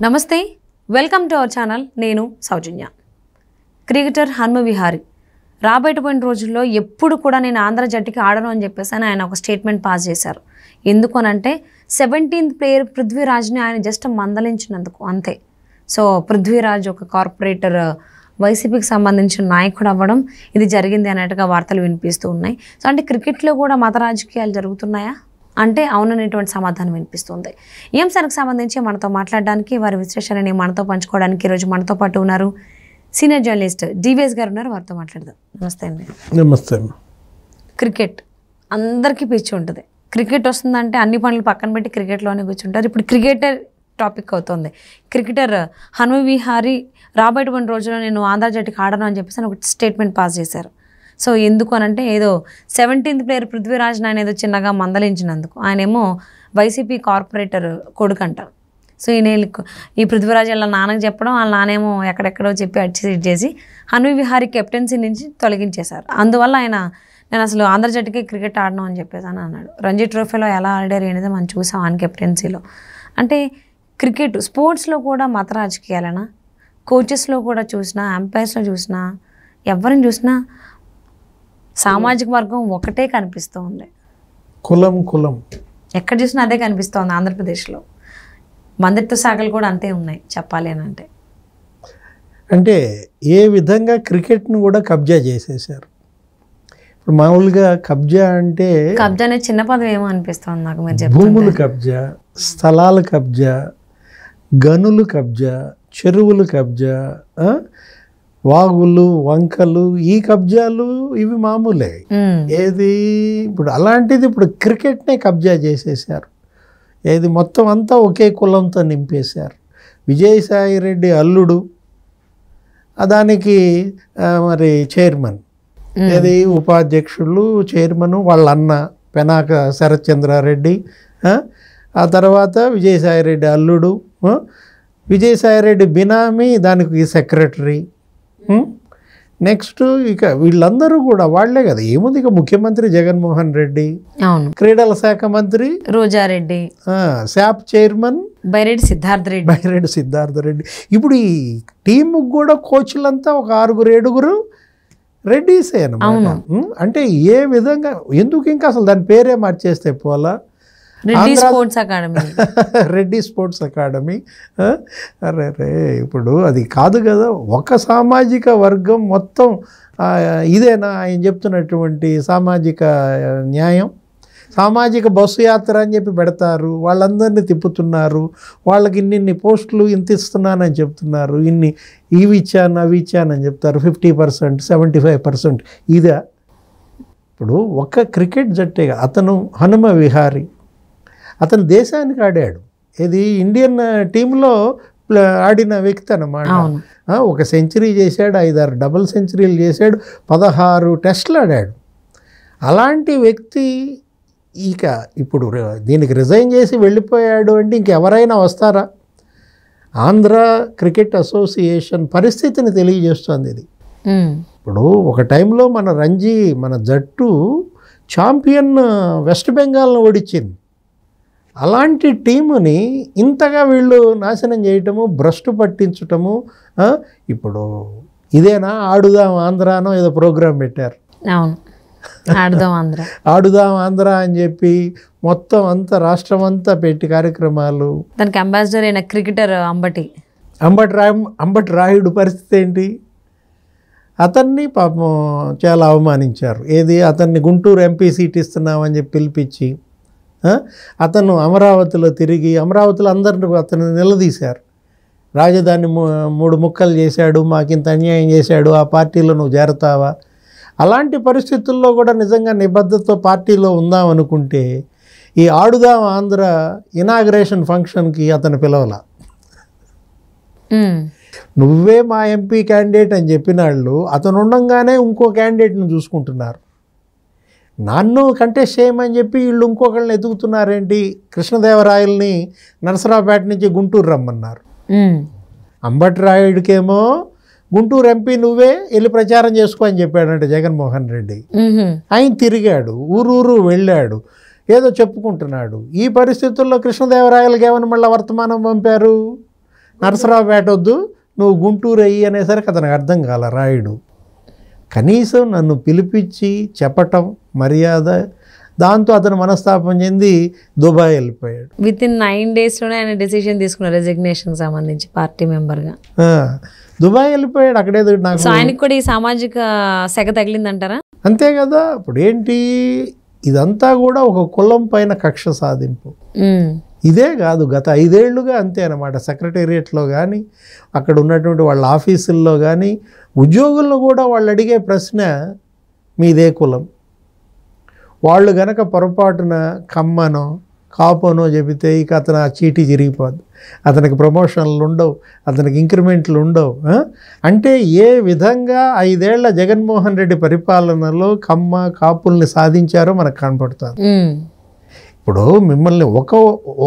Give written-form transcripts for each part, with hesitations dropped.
నమస్తే, welcome to our channel. నేను సౌజన్య. Cricketer Hanuma Vihari రాబోయేటువంటి రోజుల్లో ఎప్పుడు కూడా నేను ఆంధ్ర జట్టుకి ఆడను అని చెప్పేసి ఆయన ఒక స్టేట్మెంట్ పాస్ చేశారు. ఎందుకు అనంటే 17th ప్లేయర్ పృథ్వీరాజ్ని ఆయన జస్ట్ మందలించినందుకు అంతే. సో పృథ్వీరాజ్ ఒక కార్పొరేటర్ వైసీపీకి సంబంధించిన నాయకుడు అవ్వడం ఇది జరిగింది అన్నట్టుగా వార్తలు వినిపిస్తూ ఉన్నాయి. సో అంటే క్రికెట్లో కూడా మత రాజకీయాలు జరుగుతున్నాయా అంటే అవుననేటువంటి సమాధానం వినిపిస్తుంది. ఈ అంశానికి సంబంధించి మనతో మాట్లాడడానికి, వారి విశ్లేషణని మనతో పంచుకోవడానికి ఈరోజు మనతో పాటు ఉన్నారు సీనియర్ జర్నలిస్ట్ డివిఎస్ గారు ఉన్నారు. వారితో మాట్లాడదాం. నమస్తే అండి. నమస్తే. క్రికెట్ అందరికీ పిచ్చి ఉంటుంది. క్రికెట్ వస్తుందంటే అన్ని పనులు పక్కన పెట్టి క్రికెట్లోనే కూర్చుంటారు. ఇప్పుడు క్రికెటర్ టాపిక్ అవుతుంది. క్రికెటర్ హనుమ విహారీ రాబోయేటువంటి రోజుల్లో నేను ఆంధ్ర జట్టుకి ఆడను అని చెప్పేసి ఒక స్టేట్మెంట్ పాస్ చేశారు. సో ఎందుకు అనంటే ఏదో 17th ప్లేయర్ పృథ్వీరాజ్ ఆయన ఏదో చిన్నగా మందలించినందుకు. ఆయనేమో వైసీపీ కార్పొరేటర్ కొడుకంట. సో ఈ పృథ్వీరాజ్ వాళ్ళ నాన్నకి చెప్పడం, వాళ్ళ నానేమో ఎక్కడెక్కడో చెప్పి అడ్జస్ట్ చేసి హనుమ విహారీ కెప్టెన్సీ నుంచి తొలగించేశారు. అందువల్ల ఆయన నేను అసలు ఆంధ్ర జట్టుకి క్రికెట్ ఆడను అని చెప్పేసి అని అన్నాడు. రంజీ ట్రోఫీలో ఎలా ఆడారు అనేది మనం చూసాం ఆయన కెప్టెన్సీలో. అంటే క్రికెట్ స్పోర్ట్స్లో కూడా మత రాజకీయాలనా, కోచెస్లో కూడా చూసినా, అంపైర్స్లో చూసినా, ఎవరిని చూసినా సామాజిక వర్గం ఒకటే కనిపిస్తూ ఉంది. కులం ఎక్కడ చూసినా అదే కనిపిస్తోంది. ఆంధ్రప్రదేశ్లో మందిత్వ శాఖలు కూడా అంతే ఉన్నాయి చెప్పాలి అని అంటే ఏ విధంగా క్రికెట్ను కూడా కబ్జా చేసేసారు. ఇప్పుడు మామూలుగా కబ్జా అంటే కబ్జా అనేది చిన్న పదం ఏమో అనిపిస్తుంది నాకు. మీరు భూములు కబ్జా, స్థలాలు కబ్జా, గనులు కబ్జా, చెరువులు కబ్జా, వాగులు, వంకలు, ఈ కబ్జాలు ఇవి మామూలే. ఏది ఇప్పుడు అలాంటిది ఇప్పుడు క్రికెట్నే కబ్జా చేసేసారు. ఏది మొత్తం అంతా ఒకే కులంతో నింపేశారు. విజయసాయి రెడ్డి అల్లుడు దానికి మరి చైర్మన్, ఏది ఉపాధ్యక్షులు, చైర్మన్ వాళ్ళ అన్న పెనాక శరత్చంద్రారెడ్డి, ఆ తర్వాత విజయసాయి రెడ్డి అల్లుడు, విజయసాయి రెడ్డి బినామీ దానికి సెక్రటరీ. నెక్స్ట్ ఇక వీళ్ళందరూ కూడా వాళ్లే కదా. ఏముంది ఇక ముఖ్యమంత్రి జగన్మోహన్ రెడ్డి, క్రీడల శాఖ మంత్రి రోజారెడ్డి, శాప్ చైర్మన్ బైరెడ్డి సిద్ధార్థ రెడ్డి. ఇప్పుడు ఈ టీము కూడా కోచ్లంతా ఒక 6-7 రెడ్డీసే అన్నమాట. అంటే ఏ విధంగా ఎందుకు ఇంకా అసలు దాని పేరే మార్చేస్తే పోలా రెడ్డి స్పోర్ట్స్ అకాడమీ. అరే ఇప్పుడు అది కాదు కదా. ఒక సామాజిక వర్గం మొత్తం ఇదేనా ఆయన చెప్తున్నటువంటి సామాజిక న్యాయం? సామాజిక బస్సు యాత్ర అని చెప్పి పెడతారు, వాళ్ళందరినీ తిప్పుతున్నారు, వాళ్ళకి ఇన్ని పోస్టులు ఇంత ఇస్తున్నానని చెప్తున్నారు, ఇవి ఇచ్చాను అవి ఇచ్చానని చెప్తారు. 50%, 75% ఇదే. ఇప్పుడు ఒక్క క్రికెట్ జట్టే అతను హనుమ విహారీ, అతను దేశానికి ఆడాడు. ఇది ఇండియన్ టీంలో ఆడిన వ్యక్తి అన్నమాట. ఒక సెంచరీ చేశాడు, 5-6 డబుల్ సెంచరీలు చేశాడు, 16 టెస్టులు ఆడాడు. అలాంటి వ్యక్తి ఇక ఇప్పుడు దీనికి రిజైన్ చేసి వెళ్ళిపోయాడు అంటే ఇంకెవరైనా వస్తారా? ఆంధ్ర క్రికెట్ అసోసియేషన్ పరిస్థితిని తెలియజేస్తుంది ఇది. ఇప్పుడు ఒక టైంలో మన జట్టు ఛాంపియన్ వెస్ట్ బెంగాల్ను ఓడించింది. అలాంటి టీముని ఇంతగా వీళ్ళు నాశనం చేయటము, భ్రష్టు పట్టించటము. ఇప్పుడు ఇదేనా ఆడుదాం ఆంధ్రానో ఏదో ప్రోగ్రాం పెట్టారు. ఆడుదాం ఆంధ్ర అని చెప్పి మొత్తం అంతా రాష్ట్రం అంతా పెట్టి కార్యక్రమాలు. దానికి అంబాసిడర్ అయిన క్రికెటర్ అంబటి రాయుడు పరిస్థితి ఏంటి? అతన్ని పాపం చాలా అవమానించారు. ఏది అతన్ని గుంటూరు ఎంపీ సీట్ ఇస్తున్నామని చెప్పి పిలిపించి అతను అమరావతిలో తిరిగి అమరావతిలో అందరిని అతను నిలదీశారు. రాజధాని 3 ముక్కలు చేశాడు, మాకింత అన్యాయం చేశాడు, ఆ పార్టీలో నువ్వు చేరతావా? అలాంటి పరిస్థితుల్లో కూడా నిజంగా నిబద్ధతతో పార్టీలో ఉందాం అనుకుంటే ఈ ఆడుదాం ఆంధ్ర ఇనాగ్రేషన్ ఫంక్షన్కి అతను పిలవలా. నువ్వే మా ఎంపీ క్యాండిడేట్ అని చెప్పిన వాళ్ళు అతను ఉండంగానే ఇంకో క్యాండిడేట్ని చూసుకుంటున్నారు. నన్ను కంటెస్ట్ చేయమని చెప్పి వీళ్ళు ఇంకొకళ్ళని ఎదుగుతున్నారేంటి? కృష్ణదేవరాయల్ని నరసరావుపేట నుంచి గుంటూరు రమ్మన్నారు. అంబటి రాయుడికేమో గుంటూరు ఎంపీ నువ్వే వెళ్ళి ప్రచారం చేసుకో అని చెప్పాడంటే జగన్మోహన్ రెడ్డి. ఆయన తిరిగాడు, ఊరూరు వెళ్ళాడు, ఏదో చెప్పుకుంటున్నాడు. ఈ పరిస్థితుల్లో కృష్ణదేవరాయలకి ఏమని మళ్ళీ వర్తమానం పంపారు? నరసరావుపేట వద్దు, నువ్వు గుంటూరు అయ్యి అనేసరికి అతనికి అర్థం కాల రాయుడు. కనీసం నన్ను పిలిపించి చెప్పటం మర్యాద. దాంతో అతను మనస్తాపం చెంది దుబాయ్ వెళ్ళిపోయాడు. విత్ ఇన్ 9 daysలోనే ఆయన డెసిషన్ తీసుకున్నారు రెసిగ్నేషన్ సంబంధించి పార్టీ మెంబర్గా. దుబాయ్ వెళ్ళిపోయాడు. అక్కడేదో నాకు సో ఆయనకు కూడా ఈ సామాజిక సెగ తగిలిందంటారా? అంతే కదా. ఇప్పుడు ఏంటి, ఇదంతా కూడా ఒక కులం పైన కక్ష సాధింపు. ఇదే కాదు, గత 5 ఏళ్లుగా అంతే అన్నమాట. సెక్రటేరియట్లో కానీ, అక్కడ ఉన్నటువంటి వాళ్ళ ఆఫీసుల్లో కానీ, ఉద్యోగులను కూడా వాళ్ళు అడిగే ప్రశ్న మీదే కులం. వాళ్ళు గనక పొరపాటున కమ్మనో కాపోనో చెబితే ఇక అతను ఆ చీటీ చిరిగిపోద్ది, అతనికి ప్రమోషన్లు ఉండవు, అతనికి ఇంక్రిమెంట్లు ఉండవు. అంటే ఏ విధంగా 5 ఏళ్ల జగన్మోహన్ రెడ్డి పరిపాలనలో కమ్మ కాపుల్ని సాధించారో మనకు కనపడుతుంది. ఇప్పుడు మిమ్మల్ని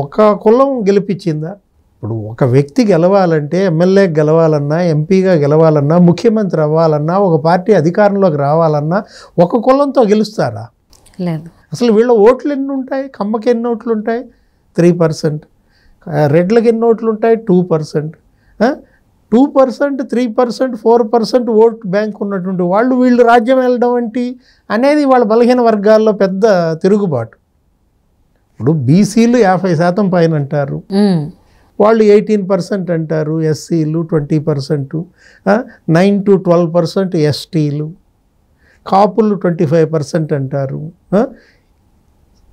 ఒక కులం గెలిపించిందా? ఇప్పుడు ఒక వ్యక్తి గెలవాలంటే, ఎమ్మెల్యే గెలవాలన్నా, ఎంపీగా గెలవాలన్నా, ముఖ్యమంత్రి అవ్వాలన్నా, ఒక పార్టీ అధికారంలోకి రావాలన్నా ఒక కులంతో గెలుస్తారా? లేదు. అసలు వీళ్ళ ఓట్లు ఎన్ని ఉంటాయి? కమ్మకి ఎన్ని ఓట్లు ఉంటాయి? 3%. రెడ్లకి ఎన్ని ఓట్లు ఉంటాయి? 2%. 2%, 3%, 4% ఓట్ బ్యాంక్ ఉన్నటువంటి వాళ్ళు వీళ్ళు రాజ్యం వెళ్ళడం ఏంటి అనేది వాళ్ళ బలహీన వర్గాల్లో పెద్ద తిరుగుబాటు. ఇప్పుడు బీసీలు 50% పైన అంటారు, వాళ్ళు 18% అంటారు, ఎస్సీలు 20%, 9 to 12% ఎస్టీలు, కాపులు 25% అంటారు.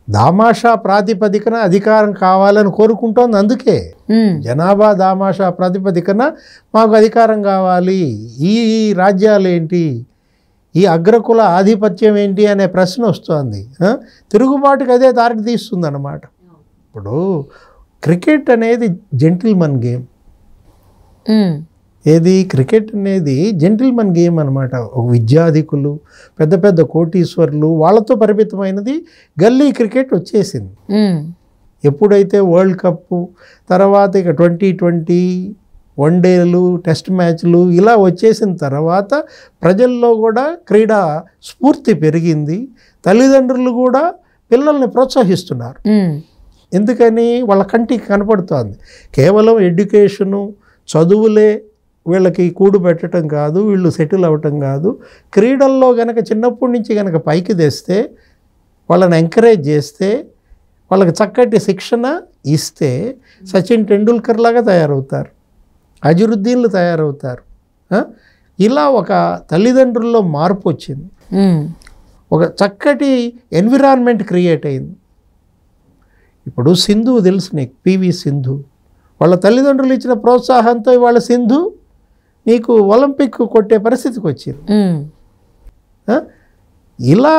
దామాషా ప్రాతిపదికన అధికారం కావాలని కోరుకుంటోంది. అందుకే జనాభా దామాషా ప్రాతిపదికన మాకు అధికారం కావాలి, ఈ రాజ్యాలు ఏంటి, ఈ అగ్రకుల ఆధిపత్యం ఏంటి అనే ప్రశ్న వస్తుంది. తిరుగుబాటుకి అదే దారి తీస్తుంది అన్నమాట. ఇప్పుడు క్రికెట్ అనేది జెంటిల్మన్ గేమ్. ఏది క్రికెట్ అనేది జెంటిల్మన్ గేమ్ అనమాట. ఒక విద్యాధికులు, పెద్ద పెద్ద కోటీశ్వర్లు వాళ్ళతో పరిమితమైనది గల్లీ క్రికెట్ వచ్చేసింది. ఎప్పుడైతే వరల్డ్ కప్పు తర్వాత ఇక 2020 వన్డేలు, టెస్ట్ మ్యాచ్లు ఇలా వచ్చేసిన తర్వాత ప్రజల్లో కూడా క్రీడా స్ఫూర్తి పెరిగింది. తల్లిదండ్రులు కూడా పిల్లల్ని ప్రోత్సహిస్తున్నారు. ఎందుకని? వాళ్ళ కంటికి కనపడుతోంది. కేవలం ఎడ్యుకేషను, చదువులే వీళ్ళకి కూడు పెట్టడం కాదు, వీళ్ళు సెటిల్ అవ్వటం కాదు. క్రీడల్లో గనక చిన్నప్పటి నుంచి గనక పైకి తెస్తే, వాళ్ళని ఎంకరేజ్ చేస్తే, వాళ్ళకి చక్కటి శిక్షణ ఇస్తే సచిన్ టెండూల్కర్ లాగా తయారవుతారు, అజరుద్దీన్లు తయారవుతారు. ఇలా ఒక తల్లిదండ్రుల్లో మార్పు వచ్చింది, ఒక చక్కటి ఎన్విరాన్మెంట్ క్రియేట్ అయింది. ఇప్పుడు సింధు తెలుసు నీకు, పివి సింధు. వాళ్ళ తల్లిదండ్రులు ఇచ్చిన ప్రోత్సాహంతో ఇవాళ సింధు నీకు ఒలింపిక్ కొట్టే పరిస్థితికి వచ్చింది. ఇలా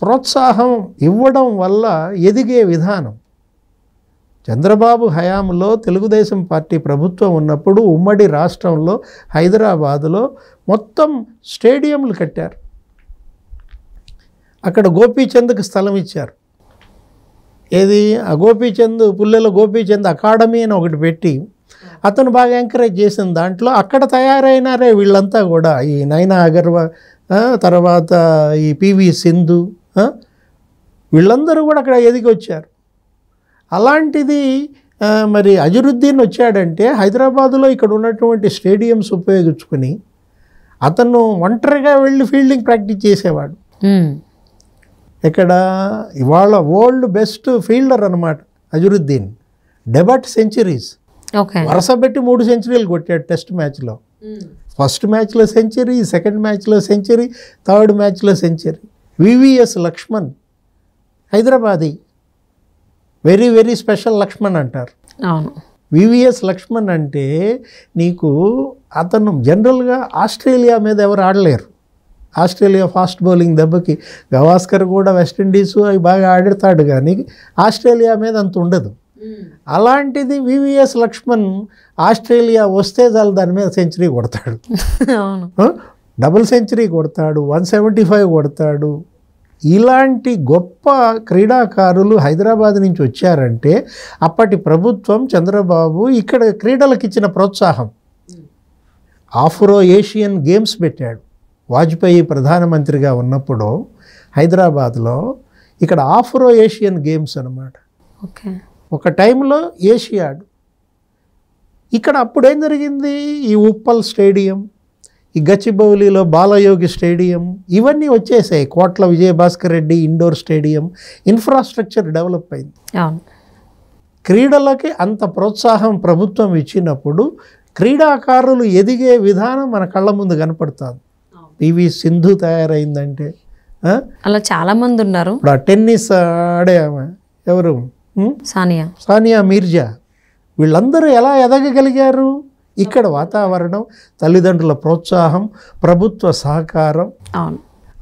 ప్రోత్సాహం ఇవ్వడం వల్ల ఎదిగే విధానం. చంద్రబాబు హయాంలో తెలుగుదేశం పార్టీ ప్రభుత్వం ఉన్నప్పుడు ఉమ్మడి రాష్ట్రంలో హైదరాబాదులో మొత్తం స్టేడియంలు కట్టారు. అక్కడ గోపీచంద్కి స్థలం ఇచ్చారు. ఏది ఆ గోపీచంద్, పుల్లెల గోపీచంద్ అకాడమీ అని ఒకటి పెట్టి అతను బాగా ఎంకరేజ్ చేసిన దాంట్లో అక్కడ తయారైనారే వీళ్ళంతా కూడా. ఈ నైనా అగర్వాల్, తర్వాత ఈ పివి సింధు, వీళ్ళందరూ కూడా అక్కడ ఎదిగి వచ్చారు. అలాంటిది మరి అజరుద్దీన్ వచ్చాడంటే హైదరాబాదులో ఇక్కడ ఉన్నటువంటి స్టేడియంస్ ఉపయోగించుకొని అతను ఒంటరిగా వెళ్ళి ఫీల్డింగ్ ప్రాక్టీస్ చేసేవాడు. ఇక్కడ ఇవాళ వరల్డ్ బెస్ట్ ఫీల్డర్ అనమాట అజరుద్దీన్. డెబట్ సెంచరీస్ వరుస పెట్టి 3 సెంచరీలు కొట్టాడు టెస్ట్ మ్యాచ్లో. ఫస్ట్ మ్యాచ్లో సెంచరీ, సెకండ్ మ్యాచ్లో సెంచరీ, థర్డ్ మ్యాచ్లో century. VVS Laxman Hyderabadi, very very special Laxman అంటారు. వివిఎస్ లక్ష్మణ్ అంటే నీకు అతను జనరల్గా ఆస్ట్రేలియా మీద ఎవరు ఆడలేరు. ఆస్ట్రేలియా ఫాస్ట్ బౌలింగ్ దెబ్బకి గవాస్కర్ కూడా వెస్టిండీసు అవి బాగా ఆడతాడు, కానీ ఆస్ట్రేలియా మీద అంత ఉండదు. అలాంటిది వివిఎస్ లక్ష్మణ్ ఆస్ట్రేలియా వస్తే చాలు దాని మీద సెంచరీ కొడతాడు, డబుల్ సెంచరీ కొడతాడు, 175 కొడతాడు. ఇలాంటి గొప్ప క్రీడాకారులు హైదరాబాద్ నుంచి వచ్చారంటే అప్పటి ప్రభుత్వం చంద్రబాబు ఇక్కడ క్రీడలకు ఇచ్చిన ప్రోత్సాహం. ఆఫ్రో ఏషియన్ గేమ్స్ పెట్టాడు. వాజ్పేయి ప్రధానమంత్రిగా ఉన్నప్పుడు హైదరాబాద్లో ఇక్కడ ఆఫ్రో ఏషియన్ గేమ్స్ అన్నమాట. ఒక టైంలో ఏషియాడ్. ఇక్కడ అప్పుడేం జరిగింది, ఈ ఉప్పల్ స్టేడియం, ఈ గచ్చిబౌలిలో బాలయోగి స్టేడియం, ఇవన్నీ వచ్చేసాయి. Kotla Vijayabhaskar Reddy indoor stadium, infrastructure develop అయింది. అవును. క్రీడలకి అంత ప్రోత్సాహం ప్రభుత్వం ఇచ్చినప్పుడు క్రీడాకారులు ఎదిగే విధానం మన కళ్ళ ముందు కనపడుతుంది. పివి సింధు తయారైందంటే, అలా చాలామంది ఉన్నారు. ఇప్పుడు ఆ టెన్నిస్ ఆడే ఆమె ఎవరు, సానియా మీర్జా, వీళ్ళందరూ ఎలా ఎదగగలిగారు? ఇక్కడ వాతావరణం, తల్లిదండ్రుల ప్రోత్సాహం, ప్రభుత్వ సహకారం. అవును.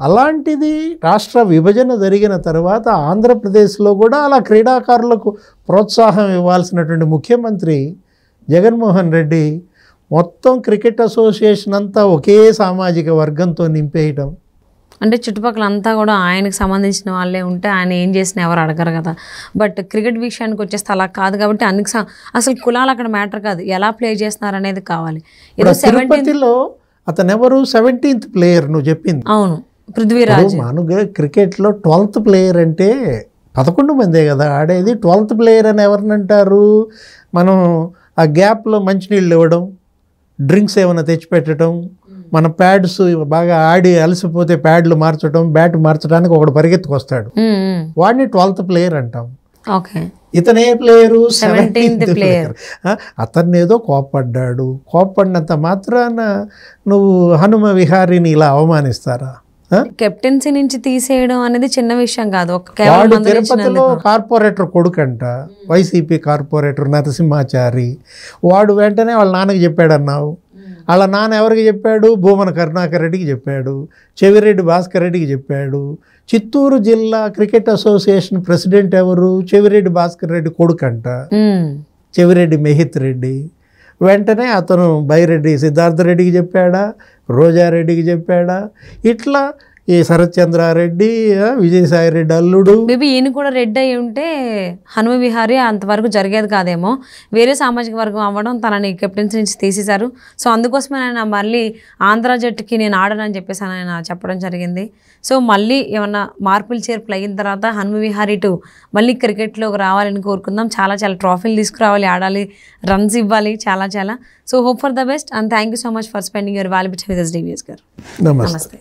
అలాంటిది రాష్ట్ర విభజన జరిగిన తర్వాత ఆంధ్రప్రదేశ్లో కూడా అలా క్రీడాకారులకు ప్రోత్సాహం ఇవ్వాల్సినటువంటి ముఖ్యమంత్రి జగన్మోహన్ రెడ్డి మొత్తం క్రికెట్ అసోసియేషన్ అంతా ఒకే సామాజిక వర్గంతో నింపేయటం. అంటే చుట్టుపక్కల అంతా కూడా ఆయనకు సంబంధించిన వాళ్ళే ఉంటే ఆయన ఏం చేసినా ఎవరు అడగరు కదా. బట్ క్రికెట్ విషయానికి వచ్చేస్తే అలా కాదు కాబట్టి అసలు కులాలు అక్కడ మ్యాటర్ కాదు, ఎలా ప్లే చేస్తున్నారు అనేది కావాలి. తిరుపతిలో అతను ఎవరు, 17th ప్లేయర్ నువ్వు చెప్పింది. అవును, పృథ్వీరాజ్. మామూలుగా క్రికెట్లో 12th ప్లేయర్ అంటే 11 మందే కదా ఆడేది. 12th ప్లేయర్ అని ఎవరిని అంటారు? మనం ఆ గ్యాప్లో మంచినీళ్ళు ఇవ్వడం, డ్రింక్స్ ఏమైనా తెచ్చిపెట్టడం, మన ప్యాడ్స్ బాగా ఆడి అలసిపోతే ప్యాడ్లు మార్చడం, బ్యాట్ మార్చడానికి ఒకడు పరిగెత్తుకొస్తాడు, వాడిని 12th ప్లేయర్ అంటాం. ఇతనే ప్లేయరు, 17th ప్లేయర్. అతన్ని ఏదో కోప్పడ్డాడు, కోప్పడినంత మాత్రాన నువ్వు హనుమ విహారిని ఇలా అవమానిస్తారా? కెప్టెన్సీ నుంచి తీసేయడం అనేది చిన్న విషయం కాదు. వాడు తిరుపతిలో కార్పొరేటర్ కొడుకంట, వైసీపీ కార్పొరేటర్ నరసింహాచారి. వాడు వెంటనే వాళ్ళ నాన్నకి చెప్పాడన్నావు. వాళ్ళ నాన్న ఎవరికి చెప్పాడు? భూమన కరుణాకర్ రెడ్డికి చెప్పాడు, చెవిరెడ్డి భాస్కర్ రెడ్డికి చెప్పాడు. చిత్తూరు జిల్లా క్రికెట్ అసోసియేషన్ ప్రెసిడెంట్ ఎవరు? చెవిరెడ్డి భాస్కర్ రెడ్డి కొడుకంట, చెవిరెడ్డి మెహిత్ రెడ్డి. వెంటనే అతను బైరెడ్డి సిద్ధార్థ రెడ్డికి చెప్పాడా, రోజారెడ్డికి చెప్పాడా? ఇట్లా ఈ శరత్చంద్రారెడ్డి, విజయసాయి రెడ్డి అల్లుడు. మేబీ ఈయన కూడా రెడ్డి అయి ఉంటే హనుమ విహారీ అంతవరకు జరిగేది కాదేమో. వేరే సామాజిక వర్గం అవ్వడం, తనని కెప్టెన్సీ నుంచి తీసేశారు. సో అందుకోసమే ఆయన మళ్ళీ ఆంధ్ర జట్టుకి నేను ఆడనని చెప్పేసి ఆయన చెప్పడం జరిగింది. సో మళ్ళీ ఏమన్నా మార్పులు చేర్పులు అయిన తర్వాత హనుమ విహారీ మళ్ళీ క్రికెట్లోకి రావాలని కోరుకుందాం. చాలా ట్రాఫీలు తీసుకురావాలి, ఆడాలి, రన్స్ ఇవ్వాలి, చాలా. So hope for the best and thank you so much for spending your valuable time with us, DVS గారు. నమస్తే.